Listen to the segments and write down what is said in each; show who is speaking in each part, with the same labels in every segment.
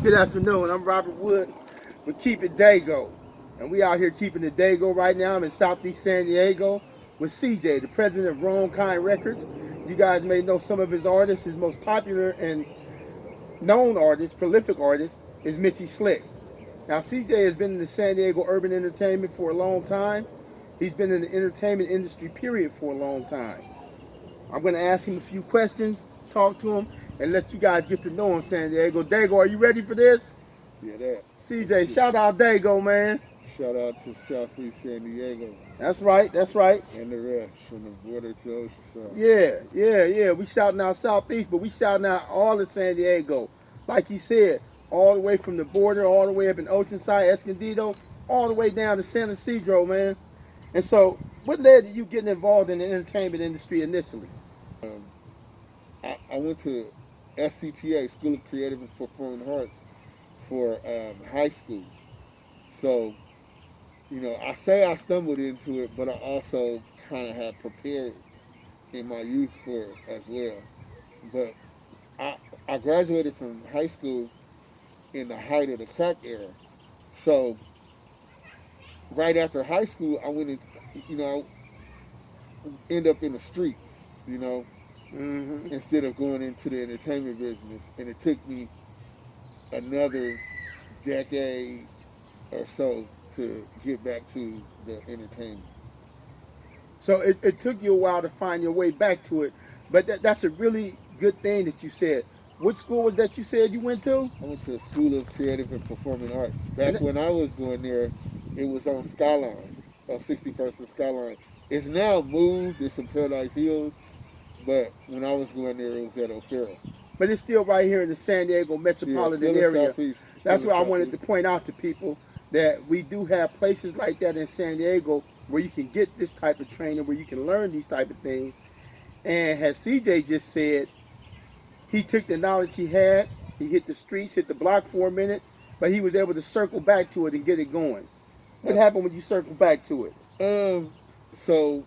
Speaker 1: Good afternoon. I'm Robert Wood with Keep It Daygo. And we out here keeping the Daygo right now. I'm in Southeast San Diego with CJ, the president of Wrong Kind Records. You guys may know some of his artists. His most popular and known artist, prolific artist, is Mitchie Slick. Now, CJ has been in the San Diego urban entertainment for a long time. He's been in the entertainment industry, period, for a long time. I'm going to ask him a few questions, talk to him, and let you guys get to know him, San Diego. Daygo, are you ready for this?
Speaker 2: Yeah, that.
Speaker 1: CJ, shout out Daygo, man.
Speaker 2: Shout out to Southeast San Diego
Speaker 1: That's right, that's right.
Speaker 2: and the rest, from the border to Oceanside.
Speaker 1: Yeah. We shouting out Southeast, but we shouting out all of San Diego. Like he said, all the way from the border, all the way up in Oceanside, Escondido, all the way down to San Isidro, man. And so, what led to you getting involved in the entertainment industry initially?
Speaker 2: I went to SCPA, School of Creative and Performing Arts, for high school. So, I say I stumbled into it, but I also kind of had prepared in my youth for it as well. But I graduated from high school in the height of the crack era. So, right after high school, I went into, end up in the streets, instead of going into the entertainment business. And it took me another decade or so to get back to the entertainment.
Speaker 1: So it took you a while to find your way back to it, but that's a really good thing that you said. What school was that you said you went to?
Speaker 2: I went to the School of Creative and Performing Arts. Back when I was going there, it was on Skyline, on 61st and Skyline. It's now moved, it's in Paradise Hills, but when I was going there, it was at O'Farrell.
Speaker 1: But it's still right here in the San Diego metropolitan area. That's what I wanted to point out to people, that we do have places like that in San Diego where you can get this type of training, where you can learn these type of things. And as CJ just said, he took the knowledge he had, he hit the streets, hit the block for a minute, but he was able to circle back to it and get it going. What happened when you circle back to
Speaker 2: it? So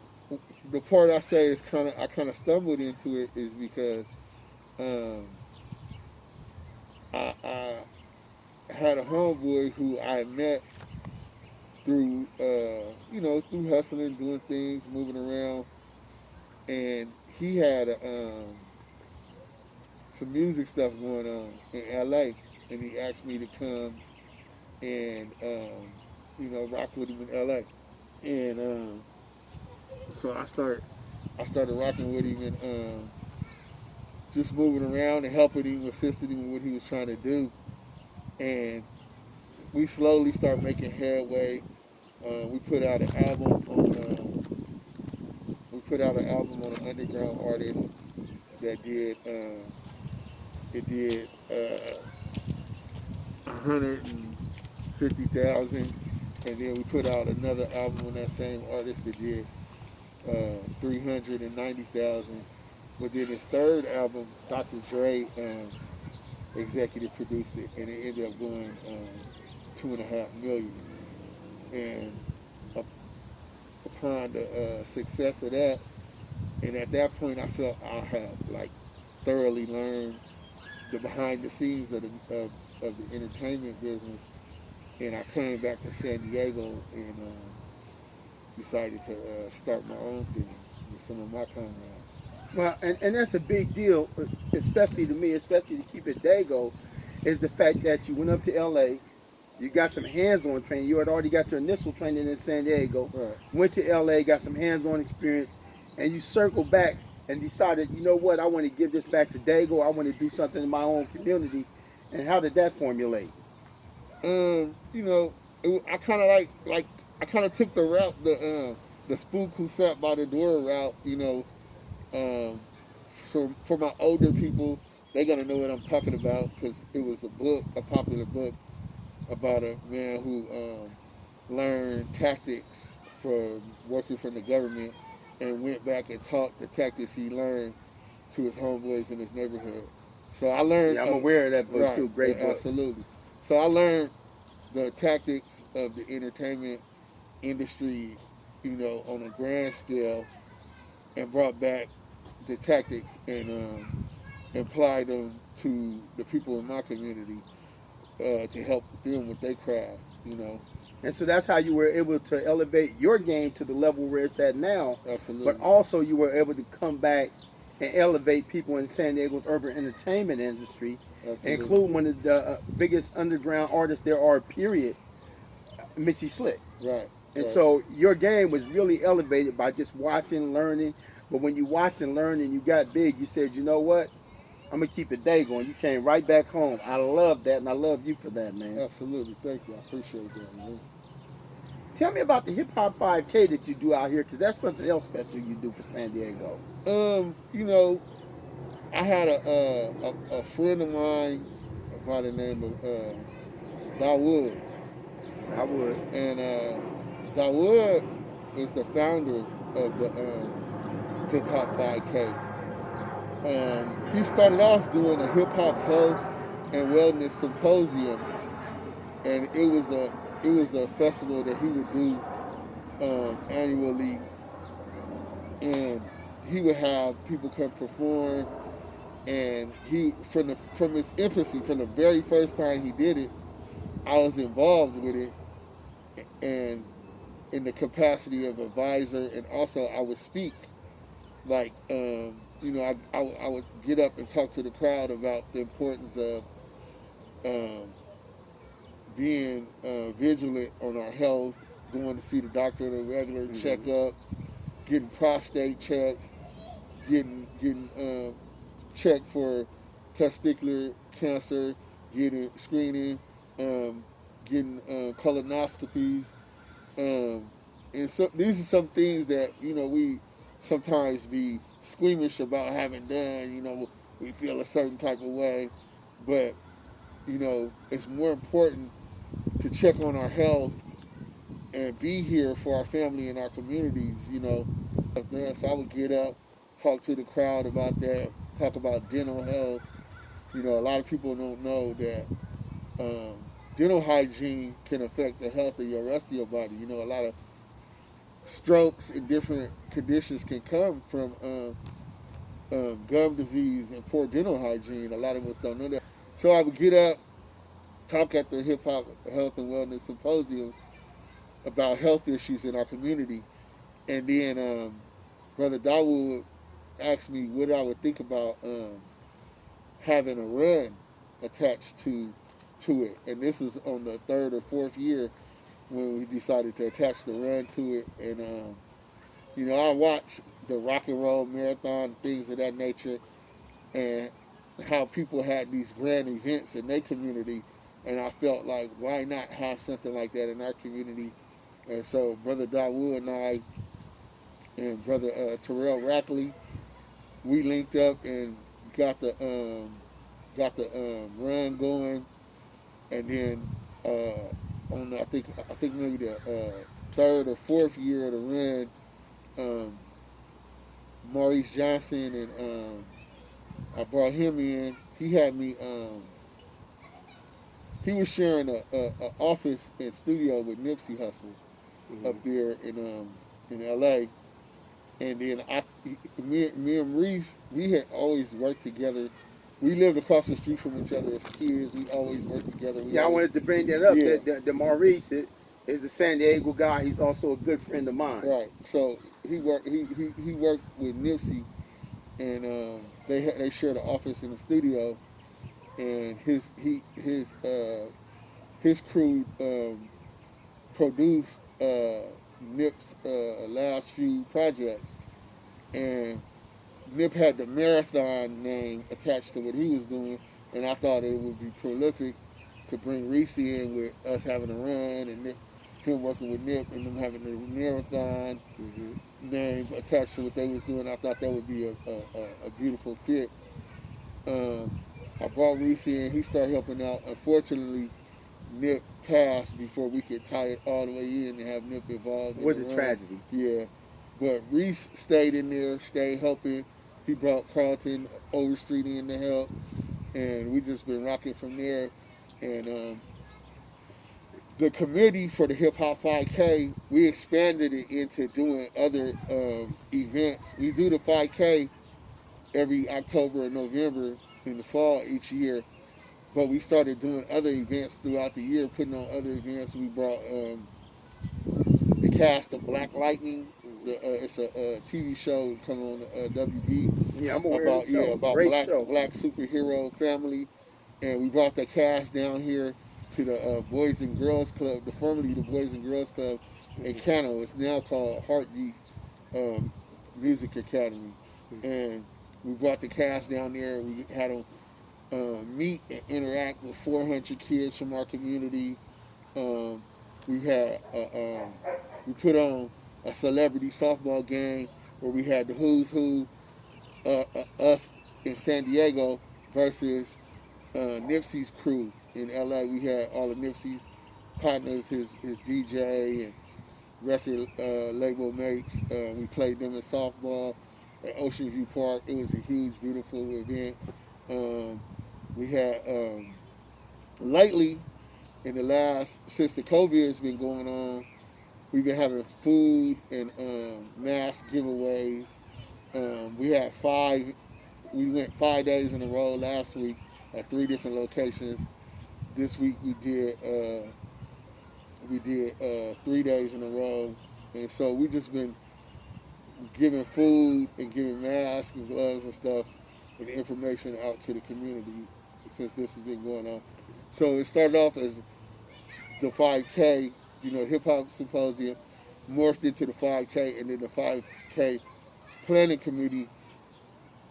Speaker 2: the part I say is I kind of stumbled into it is because I had a homeboy who I met through, through hustling, doing things, moving around, and he had some music stuff going on in LA, and he asked me to come and rock with him in LA, and so I started rocking with him and just moving around and helping him, assisting him with what he was trying to do, and we slowly started making headway. We put out an album on an underground artist that did. It did 150,000, and then we put out another album on that same artist that did 390,000. But then his third album, Dr. Dre executive produced it, and it ended up going 2.5 million. And upon the success of that, and at that point, I felt I had thoroughly learned the behind the scenes of the entertainment business, and I came back to San Diego and decided to start my own thing with some of my comrades.
Speaker 1: Well, and that's a big deal, especially to me, especially to Keep It Daygo, is the fact that you went up to LA, you got some hands-on training. You had already got your initial training in San Diego,
Speaker 2: right.
Speaker 1: Went to LA, got some hands-on experience, and you circled back and decided, you know what, I want to give this back to Daygo. I want to do something in my own community. And how did that formulate?
Speaker 2: I kind of I kind of took the route, the spook who sat by the door route. So for my older people, they're gonna know what I'm talking about because it was a popular book about a man who learned tactics for working for the government and went back and taught the tactics he learned to his homeboys in his neighborhood. So I learned.
Speaker 1: Yeah, I'm aware of that book
Speaker 2: right,
Speaker 1: too. Great book.
Speaker 2: Absolutely. So I learned the tactics of the entertainment industry, on a grand scale, and brought back the tactics and applied them to the people in my community. to help them with their craft, you know.
Speaker 1: And so that's how you were able to elevate your game to the level where it's at now.
Speaker 2: Absolutely.
Speaker 1: But also you were able to come back and elevate people in San Diego's urban entertainment industry,
Speaker 2: Absolutely.
Speaker 1: include one of the biggest underground artists there are, period, Mitzi Slick.
Speaker 2: Right.
Speaker 1: And
Speaker 2: right.
Speaker 1: so your game was really elevated by just watching, learning. But when you watched and learned and you got big, you said, you know what? I'm going to keep it Daygo. And you came right back home. I love that, and I love you for that, man.
Speaker 2: Absolutely. Thank you. I appreciate that, man.
Speaker 1: Tell me about the Hip Hop 5K that you do out here, because that's something else special you do for San Diego.
Speaker 2: You know, I had a friend of mine by the name of Dawood.
Speaker 1: Dawood.
Speaker 2: And Dawood is the founder of the Hip Hop 5K. He started off doing a hip hop health and wellness symposium, and it was a festival that he would do annually, and he would have people come perform. And he, from his infancy, from the very first time he did it, I was involved with it, and in the capacity of advisor, and also I would speak, like you know, I would get up and talk to the crowd about the importance of being vigilant on our health, going to see the doctor on regular checkups, getting prostate checked, getting checked for testicular cancer, getting screening, getting colonoscopies, and so these are some things that, you know, we sometimes be squeamish about having done. You know, we feel a certain type of way, but you know, it's more important to check on our health and be here for our family and our communities. You know, so I would get up, talk to the crowd about that, talk about dental health. You know, a lot of people don't know that dental hygiene can affect the health of your rest of your body. You know, a lot of strokes and different conditions can come from gum disease and poor dental hygiene. A lot of us don't know that. So I would get up, talk at the Hip Hop Health and Wellness Symposiums about health issues in our community. And then Brother Dawood asked me what I would think about having a run attached to it. And this was on the third or fourth year when we decided to attach the run to it. And you know, I watched the rock and roll marathon, things of that nature, and how people had these grand events in their community. And I felt like, why not have something like that in our community? And so Brother Dawood and I and Brother Terrell Rackley, we linked up and got the run going. And then on I think maybe the third or fourth year of the run, Maurice Johnson, and I brought him in. He had me. He was sharing a office and studio with Nipsey Hussle up there in L.A. And then me and Maurice, we had always worked together. We lived across the street from each other as kids. We always worked together.
Speaker 1: I wanted to bring that up. Yeah. The Maurice is a San Diego guy. He's also a good friend of mine.
Speaker 2: Right. So he worked with Nipsey, and they shared an office in the studio, and his crew produced Nip's last few projects, and Nip had the marathon name attached to what he was doing, and I thought it would be prolific to bring Reese in with us having a run, and him working with Nip and them having the marathon name attached to what they was doing. I thought that would be a beautiful fit. I brought Reese in. He started helping out. Unfortunately, Nip passed before we could tie it all the way in and have Nip involved.
Speaker 1: What a tragedy.
Speaker 2: Yeah. But Reese stayed in there, stayed helping. He brought Carlton Overstreet in to help. And we just been rocking from there. And the committee for the Hip Hop 5K, we expanded it into doing other events. We do the 5K every October and November in the fall each year. but we started doing other events throughout the year, putting on other events. We brought the cast of Black Lightning. It's a TV show coming on WB
Speaker 1: Yeah, I'm aware of the show.
Speaker 2: about
Speaker 1: Great show.
Speaker 2: black superhero family, and we brought the cast down here to the Boys and Girls Club, formerly the Boys and Girls Club in Cano. It's now called Heartbeat Music Academy, and we brought the cast down there. We had them meet and interact with 400 kids from our community. We had we put on a celebrity softball game where we had the who's who, us in San Diego versus Nipsey's crew in LA. We had all of Nipsey's partners, his DJ and record label mates. We played them in softball at Ocean View Park. It was a huge, beautiful event. We had lately, since the COVID has been going on, we've been having food and mask giveaways. We went 5 days in a row last week at 3 different locations. This week we did 3 days in a row, and so we just been giving food and giving masks and gloves and stuff and information out to the community since this has been going on. So it started off as the 5K, hip hop symposium, morphed into the 5K, and then the 5K planning committee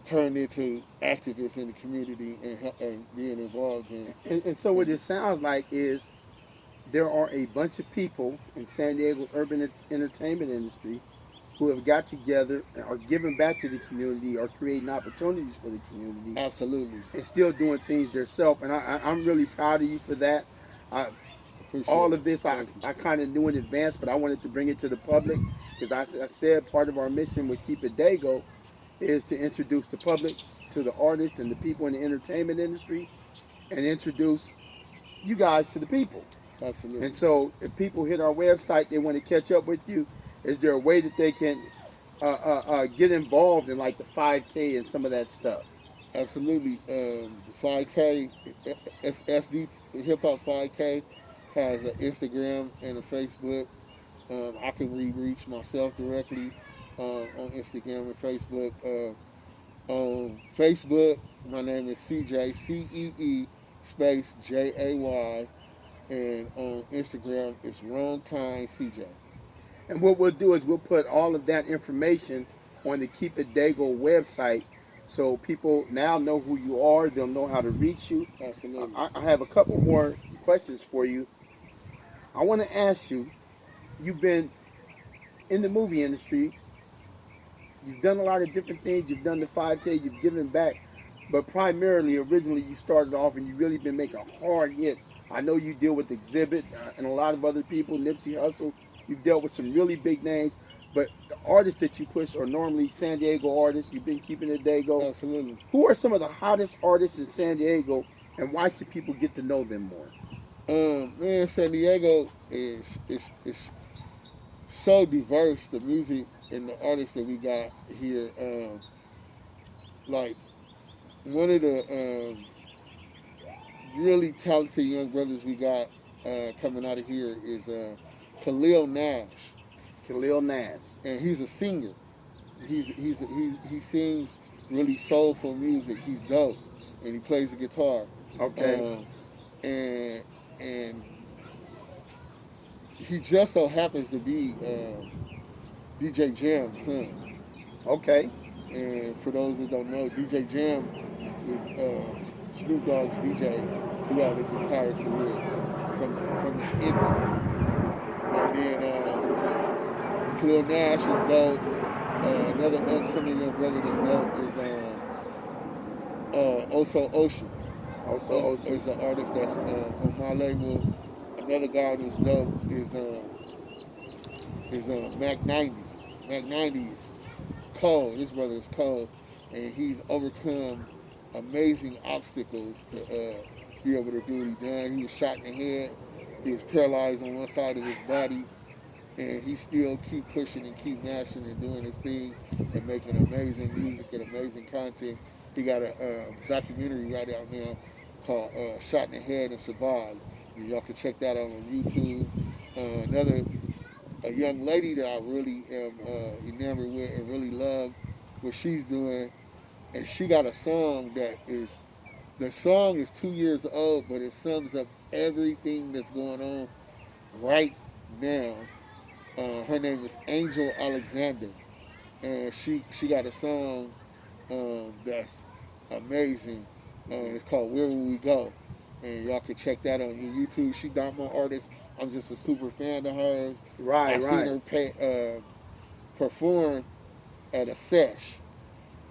Speaker 2: turned into activists in the community and being involved in.
Speaker 1: And so what it sounds like is there are a bunch of people in San Diego's urban entertainment industry who have got together and are giving back to the community or creating opportunities for the community.
Speaker 2: Absolutely.
Speaker 1: And still doing things themselves. And I'm really proud of you for that. All of this I kind of knew in advance, but I wanted to bring it to the public because I said part of our mission with Keep It Daygo is to introduce the public to the artists and the people in the entertainment industry and introduce you guys to the people.
Speaker 2: Absolutely.
Speaker 1: And so if people hit our website, they want to catch up with you, is there a way that they can get involved in like the 5K and some of that stuff?
Speaker 2: Absolutely. The 5K, SD Hip Hop 5K has an Instagram and a Facebook. I can reach myself directly on Instagram and Facebook. On Facebook, my name is CJ, CEE space JAY, and on Instagram, it's Wrong Kind CJ.
Speaker 1: And what we'll do is we'll put all of that information on the Keep It Daygo website so people now know who you are. They'll know how to reach you.
Speaker 2: Absolutely.
Speaker 1: I have a couple more questions for you. I want to ask you, you've been in the movie industry. You've done a lot of different things. You've done the 5K. You've given back. But primarily, originally, you started off and you've really been making a hard hit. I know you deal with Exhibit and a lot of other people, Nipsey Hussle. You've dealt with some really big names, but the artists that you push are normally San Diego artists. You've been Keeping It Daygo.
Speaker 2: Absolutely.
Speaker 1: Who are some of the hottest artists in San Diego, and why should people get to know them more?
Speaker 2: Man, San Diego is so diverse. The music and the artists that we got here. Like one of the really talented young brothers we got coming out of here is Khalil Nash.
Speaker 1: Khalil Nash.
Speaker 2: And he's a singer. He sings really soulful music. He's dope, and he plays the guitar.
Speaker 1: Okay.
Speaker 2: And he just so happens to be DJ Jam's son.
Speaker 1: Okay.
Speaker 2: And for those that don't know, DJ Jam was Snoop Dogg's DJ throughout his entire career, from his infancy. And then Khalil Nash is dope. Another upcoming young brother that's dope is Oso Ocean.
Speaker 1: Oso Ocean
Speaker 2: is an artist that's on my label. Another guy that's dope is Mac 90. Mac 90 is cold. His brother is cold, and he's overcome amazing obstacles to be able to do what he done. He was shot in the head. He was paralyzed on one side of his body, and he still keep pushing and keep mashing and doing his thing and making amazing music and amazing content. He got a documentary right out now called Shot in the Head and Survived. Y'all can check that out on YouTube. A young lady that I really am enamored with and really love what she's doing, and she got a song the song is 2 years old, but it sums up everything that's going on right now. Her name is Angel Alexander, and she got a song that's amazing. It's called Where Will We Go, and y'all can check that on YouTube. She not my artist. I'm just a super fan of hers. I seen her perform at a sesh,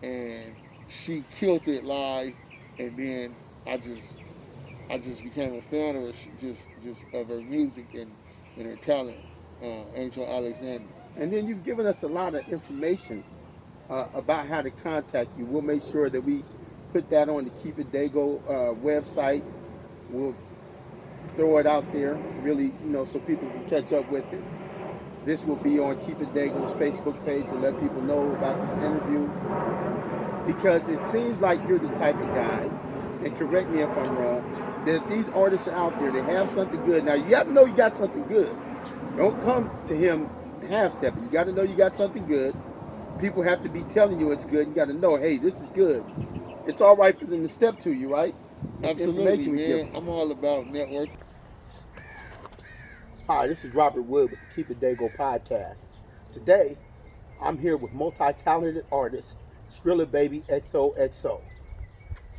Speaker 2: and she killed it live. And then I just became a fan of her, just of her music and her talent. Angel Alexander.
Speaker 1: And then you've given us a lot of information about how to contact you. We'll make sure that we put that on the Keep It Daygo website. We'll throw it out there, really, so people can catch up with it. This will be on Keep It Daygo's Facebook page. We'll let people know about this interview, because it seems like you're the type of guy, and correct me if I'm wrong, that these artists are out there, they have something good. Now, you have to know you got something good. Don't come to him half-stepping. You got to know you got something good. People have to be telling you it's good. You got to know, hey, this is good. It's all right for them to step to you, right?
Speaker 2: Absolutely, man. I'm all about networking.
Speaker 1: Hi, this is Robert Wood with the Keep It Daygo podcast. Today, I'm here with multi-talented artist SkrillaBabyXOXO.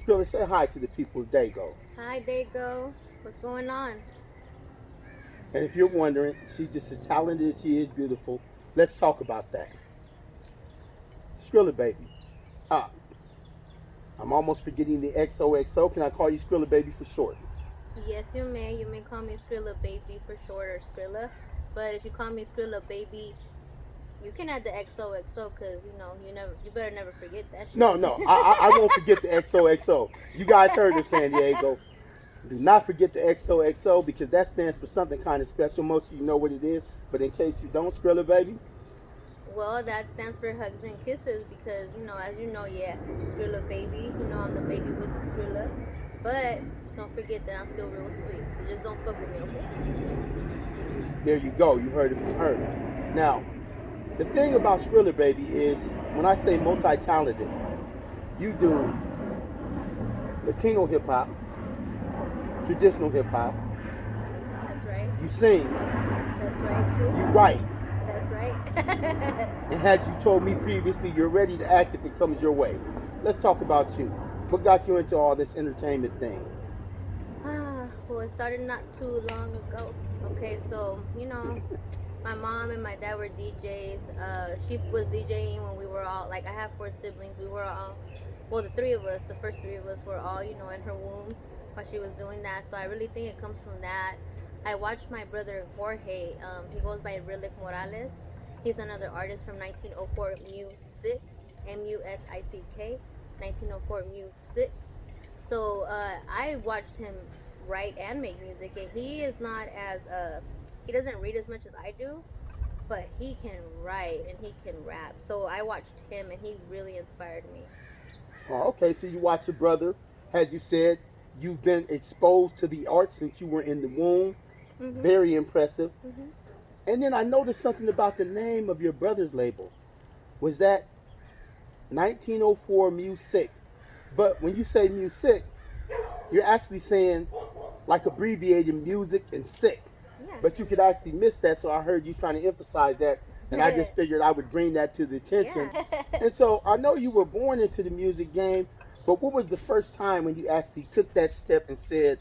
Speaker 1: Skrilla, say hi to the people of Daygo.
Speaker 3: Hi, Daygo. What's going on?
Speaker 1: And if you're wondering, she's just as talented as she is beautiful. Let's talk about that. Skrilla Baby. I'm almost forgetting the XOXO. Can I call you Skrilla Baby for short?
Speaker 3: Yes, you may. You may call me Skrilla Baby for short, or Skrilla. But if you call me Skrilla Baby, you can add the XOXO, because you better never forget that shit.
Speaker 1: No, I won't forget the XOXO. You guys heard her, San Diego. Do not forget the XOXO, because that stands for something kind of special. Most of you know what it is, but in case you don't, Skrilla Baby.
Speaker 3: Well, that stands for hugs and kisses, because as you know, Skrilla Baby. I'm the baby with the Skrilla. But don't forget that I'm still real sweet. You just don't fuck with me, okay?
Speaker 1: There you go. You heard it from her. Now, the thing about Skrilla Baby is, when I say multi-talented, you do Latino hip hop, traditional hip hop.
Speaker 3: That's right.
Speaker 1: You sing.
Speaker 3: That's right too.
Speaker 1: You write.
Speaker 3: That's right.
Speaker 1: And as you told me previously, you're ready to act if it comes your way. Let's talk about you. What got you into all this entertainment thing?
Speaker 3: Well, it started not too long ago. Okay, so my mom and my dad were DJs. She was DJing when we were all, I have 4 siblings. We were all, well, the first three of us were all, in her womb while she was doing that. So I really think it comes from that. I watched my brother Jorge. He goes by Rillick Morales. He's another artist from 1904 Music, MUSICK, 1904 Music. So I watched him write and make music, and he is not as he doesn't read as much as I do, but he can write and he can rap. So I watched him, and he really inspired me.
Speaker 1: Oh, okay, so you watch your brother. As you said, you've been exposed to the arts since you were in the womb. Mm-hmm. Very impressive. Mm-hmm. And then I noticed something about the name of your brother's label. Was that 1904 Music? But when you say music, you're actually saying abbreviated music and sick.
Speaker 3: Yeah.
Speaker 1: But you could actually miss that, so I heard you trying to emphasize that, and I just figured I would bring that to the attention. Yeah. And so I know you were born into the music game, but what was the first time when you actually took that step and said,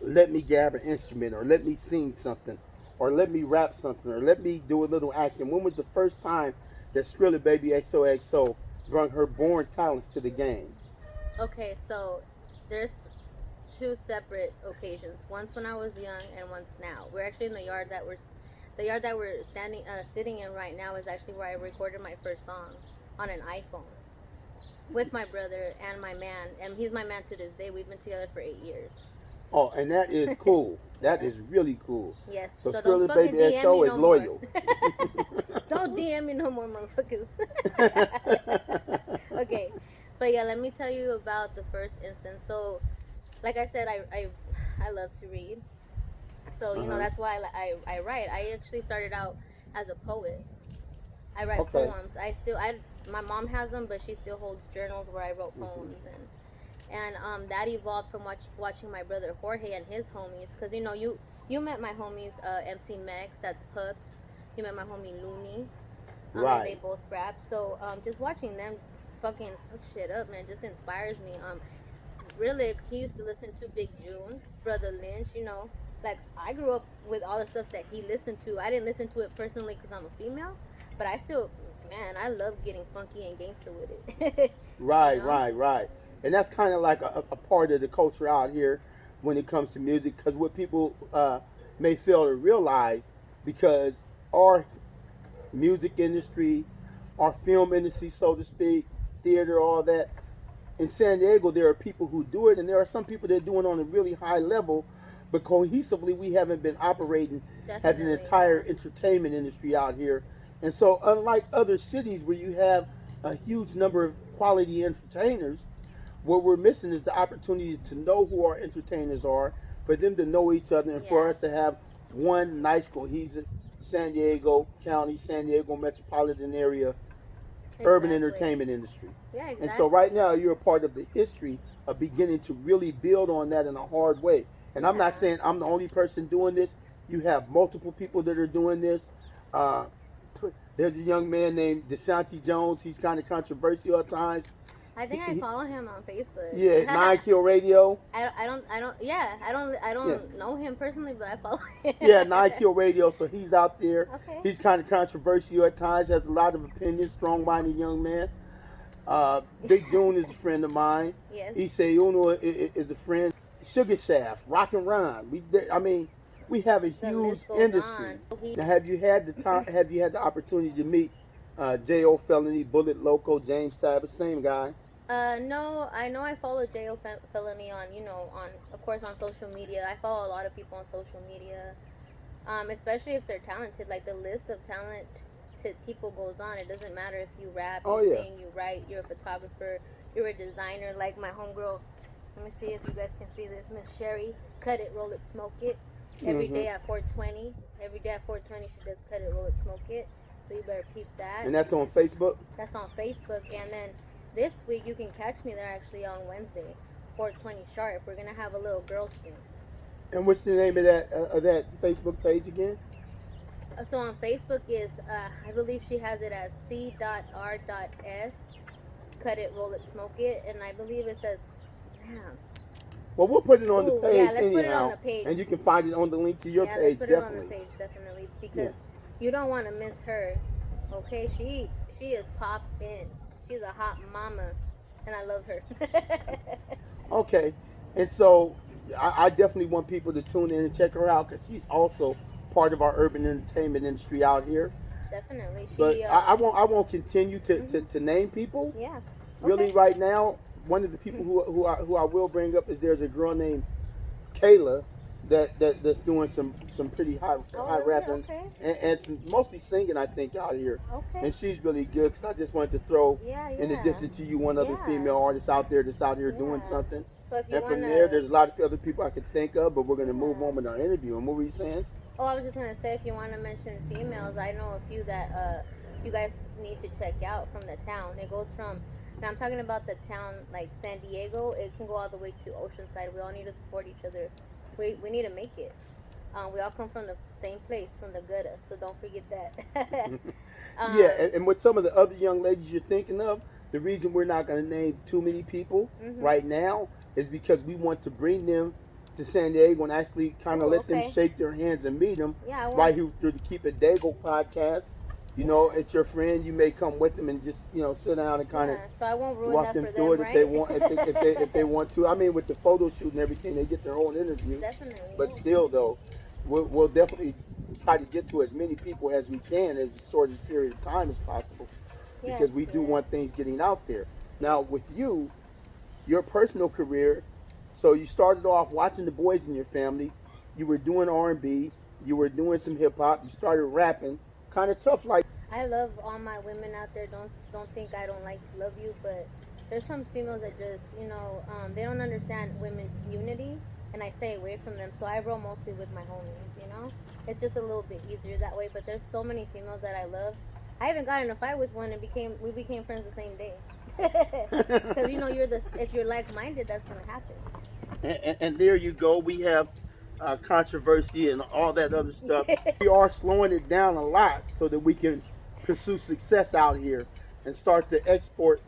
Speaker 1: let me grab an instrument, or let me sing something, or let me rap something, or let me do a little acting? When was the first time that SkrillaBabyXOXO brought her born talents to the game?
Speaker 3: Okay, so there's 2 separate occasions. Once when I was young, and once now. We're actually in the yard that we're sitting in right now is actually where I recorded my first song on an iPhone with my brother and my man, and he's my man to this day. We've been together for 8 years.
Speaker 1: Oh, and that is cool. That is really cool.
Speaker 3: Yes.
Speaker 1: So SkrillaBabyXO is loyal.
Speaker 3: Don't DM me no more, motherfuckers. Okay. But yeah, let me tell you about the first instance. So like I said, I love to read. So you know
Speaker 1: Uh-huh.
Speaker 3: that's why I write. I actually started out as a poet. I write
Speaker 1: Okay.
Speaker 3: poems. I my mom has them, but she still holds journals where I wrote poems, and that evolved from watching my brother Jorge and his homies. Cause you know you met my homies MC Mex, that's Pups. You met my homie Looney. And they
Speaker 1: Right.
Speaker 3: both rap. So just watching them fucking fuck shit up, man, just inspires me. Really, he used to listen to Big June, Brother Lynch. You know, like I grew up with all the stuff that he listened to. I didn't listen to it personally because I'm a female, but I still, man, I love getting funky and gangster with it. you
Speaker 1: Right,
Speaker 3: know?
Speaker 1: right, right. And that's kind of like a part of the culture out here when it comes to music, because what people may fail to realize, because our music industry, our film industry, so to speak, theater, all that, in San Diego, there are people who do it, and there are some people that do it on a really high level, but cohesively, we haven't been operating as an
Speaker 3: Definitely,
Speaker 1: entire entertainment industry out here. And so, unlike other cities where you have a huge number of quality entertainers, what we're missing is the opportunity to know who our entertainers are, for them to know each other, and for
Speaker 3: yeah,
Speaker 1: us to have one nice, cohesive San Diego County, San Diego metropolitan area urban
Speaker 3: exactly.
Speaker 1: entertainment industry.
Speaker 3: Yeah,
Speaker 1: And so right
Speaker 3: exactly.
Speaker 1: now you're a part of the history of beginning to really build on that in a hard way. And I'm not
Speaker 3: Yeah.
Speaker 1: saying I'm the only person doing this. You have multiple people that are doing this. Uh, there's a young man named Deshaunte Jones. He's kind of controversial at times.
Speaker 3: I think I
Speaker 1: He,
Speaker 3: follow him on Facebook.
Speaker 1: yeah, Nine Kill Radio.
Speaker 3: Yeah, I
Speaker 1: Yeah,
Speaker 3: don't know him personally, but I follow him.
Speaker 1: yeah, Nine Kill Radio. So he's out there.
Speaker 3: Okay.
Speaker 1: He's kind of controversial at times. Has a lot of opinions. Strong-minded young man. Big June is a friend of mine.
Speaker 3: Yes.
Speaker 1: Issei Uno is a friend. Sugar Shaft, Rock and Ron. I mean, we have a
Speaker 3: The
Speaker 1: huge
Speaker 3: list goes
Speaker 1: industry.
Speaker 3: on.
Speaker 1: Now, have you had the time? Have you had the opportunity to meet J.O. Felony, Bullet Loco, James Savage, same guy?
Speaker 3: No, I know I follow Felony on, of course, on social media. I follow a lot of people on social media, especially if they're talented. Like the list of talented people goes on. It doesn't matter if you rap,
Speaker 1: Oh
Speaker 3: you
Speaker 1: yeah.
Speaker 3: sing, you write, you're a photographer, you're a designer. Like my homegirl, let me see if you guys can see this. Miss Sherry, cut it, roll it, smoke it. Every
Speaker 1: Hmm.
Speaker 3: day at 4:20. Every day at 4:20, she does cut it, roll it, smoke it. So you better peep that.
Speaker 1: And that's on Facebook.
Speaker 3: That's on Facebook. And then this week you can catch me there actually on Wednesday, 4:20 sharp. We're gonna have a little girls thing.
Speaker 1: And what's the name of that Facebook page again?
Speaker 3: So on Facebook is I believe she has it as C.R.S. Cut it, roll it, smoke it, and I believe it says, damn.
Speaker 1: Well, we'll put it on the
Speaker 3: Ooh,
Speaker 1: page
Speaker 3: yeah, let's put it on
Speaker 1: anyhow,
Speaker 3: the page.
Speaker 1: and you can find it on the link to your
Speaker 3: Yeah, let's
Speaker 1: page
Speaker 3: put it on the
Speaker 1: definitely.
Speaker 3: page definitely
Speaker 1: Yeah.
Speaker 3: because you don't want to miss her. Okay, she is popped in. She's a hot mama, and I love her.
Speaker 1: Okay, and so I definitely want people to tune in and check her out, because she's also part of our urban entertainment industry out here.
Speaker 3: Definitely,
Speaker 1: But
Speaker 3: she.
Speaker 1: I won't continue
Speaker 3: Mhm.
Speaker 1: to name people.
Speaker 3: Yeah.
Speaker 1: Really,
Speaker 3: Okay.
Speaker 1: right now, one of the people who I will bring up is, there's a girl named Kayla that's doing some pretty
Speaker 3: Oh,
Speaker 1: high
Speaker 3: really?
Speaker 1: rapping,
Speaker 3: Okay.
Speaker 1: and some, mostly singing, I think, out here.
Speaker 3: Okay.
Speaker 1: And she's really good, because I just wanted to throw,
Speaker 3: Yeah,
Speaker 1: in
Speaker 3: yeah.
Speaker 1: addition to you, one other
Speaker 3: Yeah.
Speaker 1: female artist out there that's out here doing
Speaker 3: Yeah.
Speaker 1: something.
Speaker 3: So if you
Speaker 1: And from
Speaker 3: wanna,
Speaker 1: there, there's a lot of other people I could think of, but we're going to move
Speaker 3: Yeah.
Speaker 1: on with our interview. And what were you saying?
Speaker 3: Oh, I was just gonna say if you want to mention females, I know a few that you guys need to check out from the town. It goes from, now I'm talking about the town like San Diego. It can go all the way to Oceanside. We all need to support each other. We need to make it. We all come from the same place, from the gutter, so don't forget that.
Speaker 1: Yeah, and with some of the other young ladies you're thinking of, the reason we're not going to name too many people
Speaker 3: Mhm.
Speaker 1: right now is because we want to bring them to San Diego and actually kind of
Speaker 3: Ooh,
Speaker 1: let them
Speaker 3: okay.
Speaker 1: shake their hands and meet them
Speaker 3: Yeah, I want.
Speaker 1: right here through the Keep It Daygo podcast. You know, it's your friend. You may come with them and just, sit down and kind of
Speaker 3: Yeah, so I won't ruin
Speaker 1: walk
Speaker 3: that
Speaker 1: them
Speaker 3: for
Speaker 1: through
Speaker 3: them,
Speaker 1: it
Speaker 3: right?
Speaker 1: if they want. If they want to. I mean, with the photo shoot and everything, they get their own interview.
Speaker 3: Definitely.
Speaker 1: But still, though, we'll definitely try to get to as many people as we can in as short a period of time as possible, because
Speaker 3: Yes,
Speaker 1: we do
Speaker 3: yes.
Speaker 1: want things getting out there. Now, with you, your personal career, so you started off watching the boys in your family. You were doing R&B. You were doing some hip hop. You started rapping. Kind of tough, like.
Speaker 3: I love all my women out there. Don't think I don't love you, but there's some females that just, they don't understand women unity, and I stay away from them. So I roll mostly with my homies. It's just a little bit easier that way. But there's so many females that I love. I even got in a fight with one, and we became friends the same day. Because if you're like-minded, that's gonna happen.
Speaker 1: And there you go. We have controversy and all that other stuff. We are slowing it down a lot so that we can pursue success out here and start to export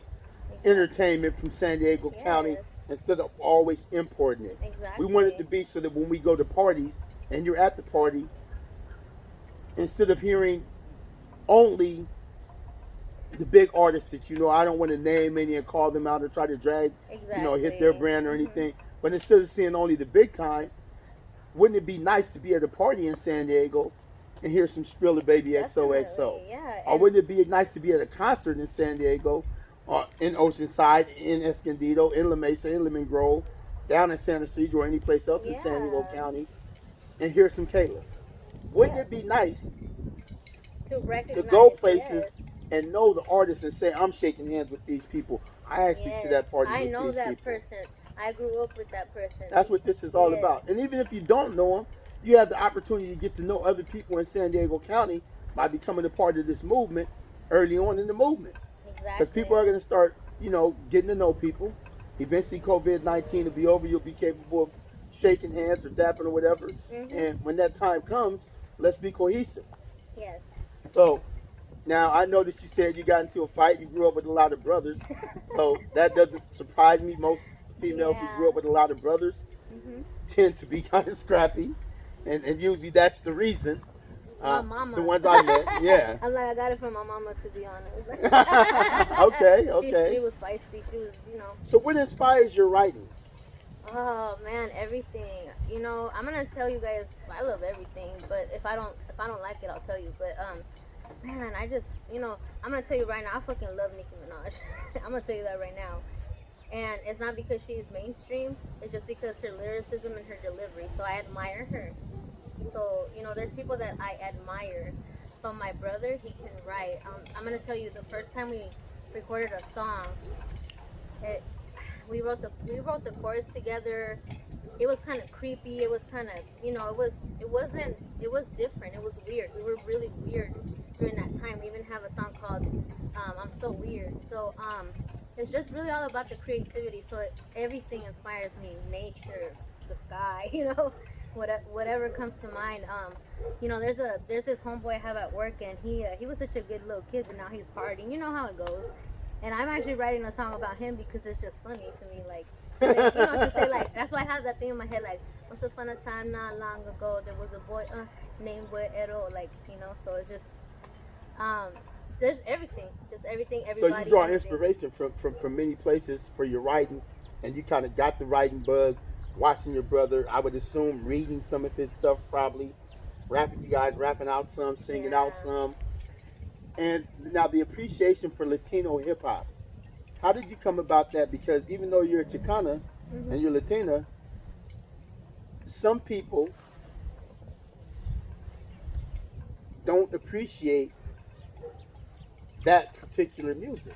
Speaker 1: entertainment from San Diego County instead of always importing it.
Speaker 3: Exactly.
Speaker 1: We want it to be so that when we go to parties and you're at the party, instead of hearing only the big artists that I don't want to name any and call them out or try to drag, hit their brand or anything. But instead of seeing only the big time, wouldn't it be nice to be at a party in San Diego and hear some SkrillaBabyXOXO?
Speaker 3: Yeah.
Speaker 1: Or wouldn't it be nice to be at a concert in San Diego, or in Oceanside, in Escondido, in La Mesa, in Lemon Grove, down in San Ysidro or any place else in San Diego County, and hear some Kayla? Wouldn't it be nice to go places and know the artists and say, I'm shaking hands with these people. I actually see that party with these people.
Speaker 3: I know that person. I grew up with that person.
Speaker 1: That's what this is all about. And even if you don't know them, you have the opportunity to get to know other people in San Diego County by becoming a part of this movement early on in the movement.
Speaker 3: Exactly.
Speaker 1: Because people are going to start, getting to know people. Eventually COVID-19 will be over. You'll be capable of shaking hands or dapping or whatever. Mm-hmm. And when that time comes, let's be cohesive.
Speaker 3: Yes.
Speaker 1: So now I noticed you said you got into a fight. You grew up with a lot of brothers. So that doesn't surprise me. Most females who grew up with a lot of brothers tend to be kind of scrappy. And usually that's the reason.
Speaker 3: My mama.
Speaker 1: The ones I met, yeah.
Speaker 3: I'm like, I got it from my mama, to be honest.
Speaker 1: Okay.
Speaker 3: She was feisty. She was,
Speaker 1: So what inspires your writing?
Speaker 3: Oh man, everything. I'm gonna tell you guys, I love everything. But if I don't like it, I'll tell you. But man, I just, I'm gonna tell you right now, I fucking love Nicki Minaj. I'm gonna tell you that right now. And it's not because she's mainstream. It's just because her lyricism and her delivery. So I admire her. So, there's people that I admire. But my brother, he can write. I'm going to tell you, the first time we recorded a song, we wrote the chorus together. It was kind of creepy. It was kind of, it was different. It was weird. We were really weird during that time. We even have a song called I'm So Weird. So, it's just really all about the creativity. So everything inspires me. Nature, the sky, whatever comes to mind. There's this homeboy I have at work, and he was such a good little kid, but now he's partying. You know how it goes. And I'm actually writing a song about him because it's just funny to me. To say, that's why I have that thing in my head, once upon a time not long ago, there was a boy named Guerrero, so it's just there's everything, just everything, everybody.
Speaker 1: So you draw inspiration from many places for your writing, and you kind of got the writing bug watching your brother. I would assume reading some of his stuff, probably rapping out some, singing out some. And now the appreciation for Latino hip hop. How did you come about that? Because even though you're a Chicana and you're Latina, some people don't appreciate that particular music.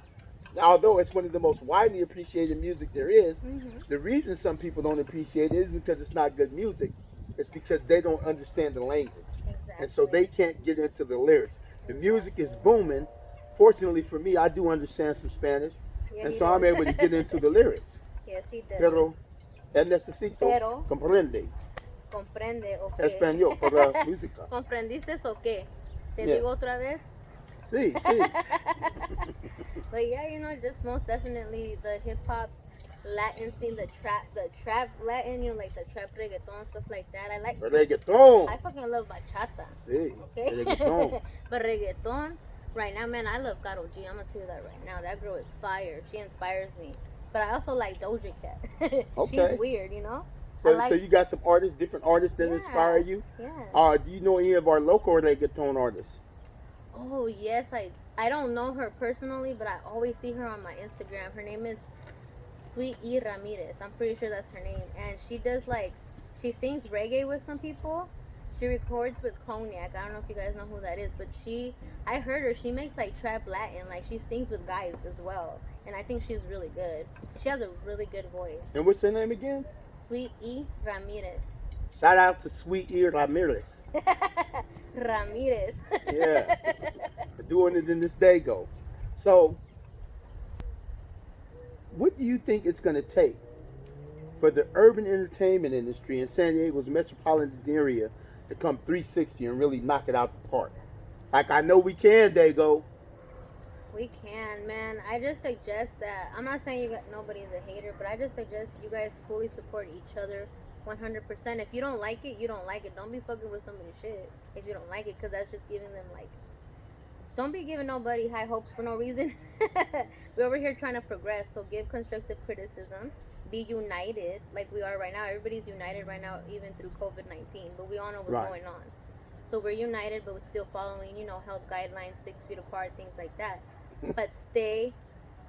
Speaker 1: Now, although it's one of the most widely appreciated music there is, the reason some people don't appreciate it isn't because it's not good music. It's because they don't understand the language.
Speaker 3: Exactly.
Speaker 1: And so they can't get into the lyrics. The music is booming. Fortunately for me, I do understand some Spanish. And so I'm able to get into the lyrics.
Speaker 3: Yes, he does.
Speaker 1: Pero él necesito comprende
Speaker 3: ok.
Speaker 1: español por la música.
Speaker 3: ¿Comprendiste o qué? ¿Te digo otra vez?
Speaker 1: Sí.
Speaker 3: But yeah, just most definitely the hip hop Latin scene, the trap Latin, like the trap reggaeton, stuff like that. I like
Speaker 1: reggaeton.
Speaker 3: I fucking love bachata.
Speaker 1: Sí,
Speaker 3: okay?
Speaker 1: reggaeton.
Speaker 3: But reggaeton, right now, man, I love Karol G. I'm gonna tell you that right now. That girl is fire. She inspires me. But I also like Doja Cat.
Speaker 1: Okay.
Speaker 3: She's weird,
Speaker 1: So you got some artists, different artists that inspire you?
Speaker 3: Yeah.
Speaker 1: Do you know any of our local reggaeton artists?
Speaker 3: Oh, yes. I don't know her personally, but I always see her on my Instagram. Her name is Sweet E. Ramirez. I'm pretty sure that's her name. And she does she sings reggae with some people. She records with Cognac. I don't know if you guys know who that is, but I heard her. She makes like trap Latin. Like she sings with guys as well, and I think she's really good. She has a really good voice.
Speaker 1: And what's her name again?
Speaker 3: Sweet E Ramirez.
Speaker 1: Shout out to Sweet Ear Ramirez.
Speaker 3: Ramirez.
Speaker 1: Yeah, doing it in this Daygo. So, what do you think it's going to take for the urban entertainment industry in San Diego's metropolitan area to come 360 and really knock it out the park? Like I know we can, Daygo.
Speaker 3: We can, man. I just suggest that. I'm not saying nobody's a hater, but I just suggest you guys fully support each other 100%. If you don't like it, you don't like it. Don't be fucking with somebody's shit if you don't like it, because that's just giving them, like, don't be giving nobody high hopes for no reason. We're over here trying to progress, so give constructive criticism. Be united like we are right now. Everybody's united right now, even through COVID-19, but we all know what's
Speaker 1: Right.
Speaker 3: going on. So we're united, but we're still following, health guidelines, 6 feet apart, things like that. But stay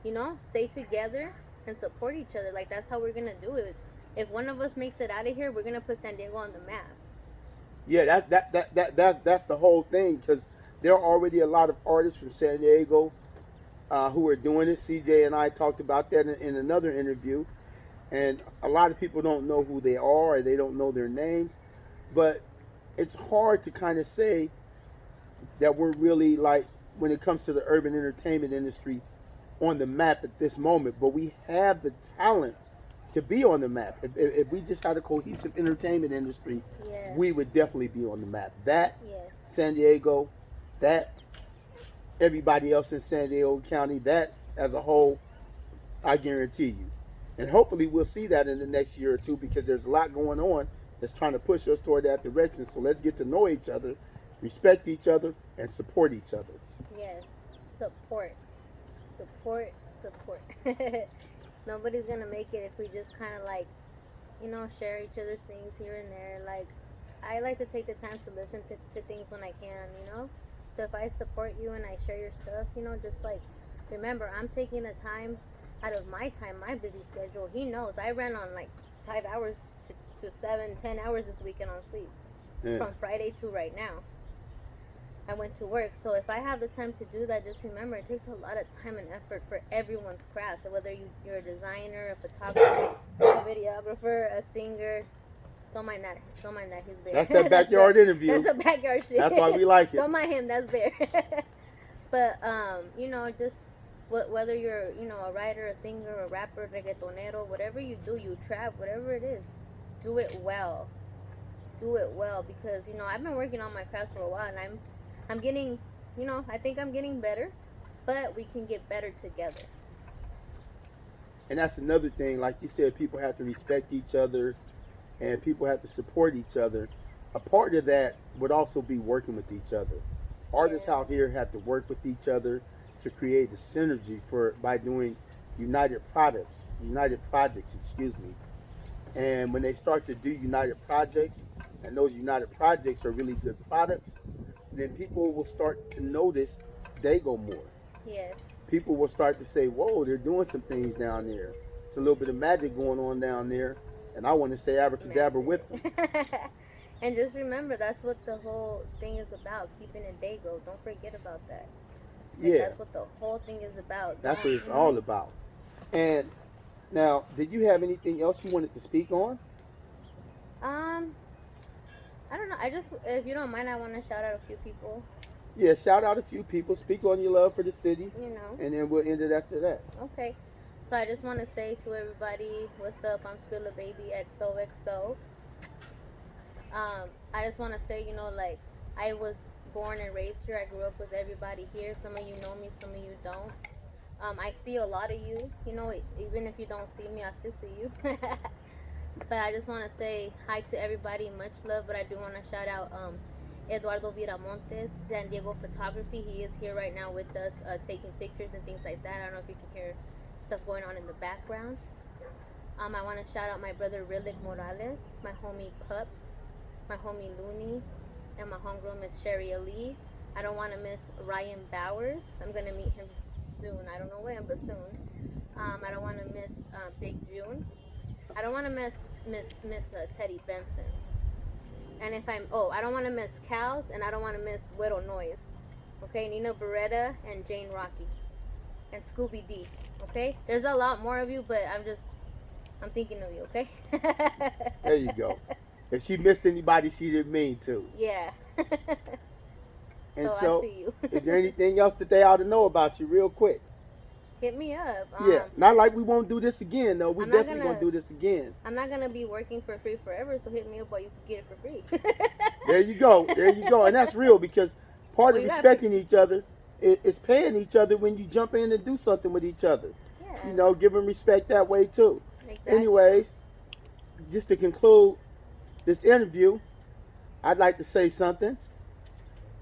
Speaker 3: together and support each other. Like, that's how we're gonna do it. If one of us makes it out of here, we're gonna put San Diego on the map.
Speaker 1: Yeah, that's the whole thing, because there are already a lot of artists from San Diego who are doing it. CJ and I talked about that in another interview, and a lot of people don't know who they are, or they don't know their names, but it's hard to kind of say that we're really, like, when it comes to the urban entertainment industry, on the map at this moment. But we have the talent to be on the map. If we just had a cohesive entertainment industry,
Speaker 3: Yes.
Speaker 1: we would definitely be on the map. That,
Speaker 3: Yes.
Speaker 1: San Diego, that, everybody else in San Diego County, that as a whole, I guarantee you. And hopefully we'll see that in the next year or two, because there's a lot going on that's trying to push us toward that direction. So let's get to know each other, respect each other, and support each other.
Speaker 3: Yes. Support. Nobody's gonna make it if we just kind of, like, share each other's things here and there. Like, I like to take the time to listen to things when I can, So if I support you and I share your stuff, just, like, remember, I'm taking the time out of my busy schedule. He knows I ran on, like, 5 hours to 7-10 hours this weekend on sleep.
Speaker 1: Yeah.
Speaker 3: From Friday to right now. I went to work. So if I have the time to do that, just remember, it takes a lot of time and effort for everyone's craft. So whether you're a designer, a photographer, a videographer, a singer, don't mind that he's there.
Speaker 1: That's that backyard interview.
Speaker 3: That's the backyard shit.
Speaker 1: That's why we like it.
Speaker 3: Don't mind him, that's there. But just whether you're a writer, a singer, a rapper, reggaetonero, whatever you do, you trap, whatever it is, do it well. Do it well, because I've been working on my craft for a while, and I'm getting, I think I'm getting better, but we can get better together.
Speaker 1: And that's another thing, like you said, people have to respect each other, and people have to support each other. A part of that would also be working with each other. Artists out here have to work with each other to create a synergy by doing united projects, And when they start to do united projects, and those united projects are really good products, then people will start to notice Daygo more.
Speaker 3: Yes.
Speaker 1: People will start to say, whoa, they're doing some things down there. It's a little bit of magic going on down there, and I want to say abracadabra with them.
Speaker 3: And just remember, that's what the whole thing is about, keeping it Daygo. Don't forget about that.
Speaker 1: Yeah.
Speaker 3: That's what the whole thing is about.
Speaker 1: That's what it's all about. And now, did you have anything else you wanted to speak on?
Speaker 3: I don't know. If you don't mind, I want to shout out a few people.
Speaker 1: Yeah, shout out a few people. Speak on your love for the city.
Speaker 3: And
Speaker 1: then we'll end it after that.
Speaker 3: Okay. So I just want to say to everybody, what's up? I'm SkrillaBabyXOXO. I just want to say, like, I was born and raised here. I grew up with everybody here. Some of you know me, some of you don't. I see a lot of you. Even if you don't see me, I still see you. But I just want to say hi to everybody, much love. But I do want to shout out Eduardo Viramontes, San Diego Photography. He is here right now with us, taking pictures and things like that. I don't know if you can hear stuff going on in the background. I want to shout out my brother Rillick Morales, my homie Pups, my homie Looney, and my homegirl Miss Sherry Ali. I don't want to miss Ryan Bowers. I'm going to meet him soon. I don't know when, but soon. I don't want to miss Big June. I don't want to miss Teddy Benson. And if I don't want to miss Cows, and I don't want to miss Widow Noise. Okay, Nina Beretta and Jane Rocky. And Scooby D. Okay? There's a lot more of you, but I'm thinking of you, okay?
Speaker 1: There you go. If she missed anybody she didn't mean to.
Speaker 3: Yeah.
Speaker 1: And
Speaker 3: I
Speaker 1: so,
Speaker 3: see you.
Speaker 1: is there anything else that they ought to know about you real quick?
Speaker 3: Hit me up.
Speaker 1: Yeah, not like we won't do this again, though. We
Speaker 3: I'm not
Speaker 1: definitely going to do this again.
Speaker 3: I'm not going to be working for free forever, so hit me up while you can get it for free.
Speaker 1: There you go. There you go. And that's real, because part
Speaker 3: Well,
Speaker 1: of
Speaker 3: you gotta
Speaker 1: respecting each other is paying each other when you jump in and do something with each other.
Speaker 3: Yeah.
Speaker 1: You know, giving respect that way too.
Speaker 3: Exactly.
Speaker 1: Anyways, just to conclude this interview, I'd like to say something.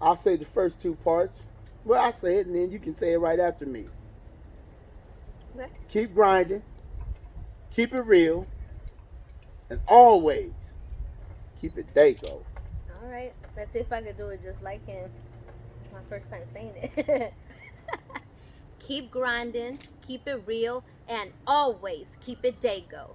Speaker 1: I'll say the first two parts. Well, I'll say it and then you can say it right after me.
Speaker 3: Okay.
Speaker 1: Keep grinding, keep it real, and always keep it Daygo.
Speaker 3: All right. Let's see if I can do it just like him. My first time saying it. Keep grinding, keep it real, and always keep it Daygo.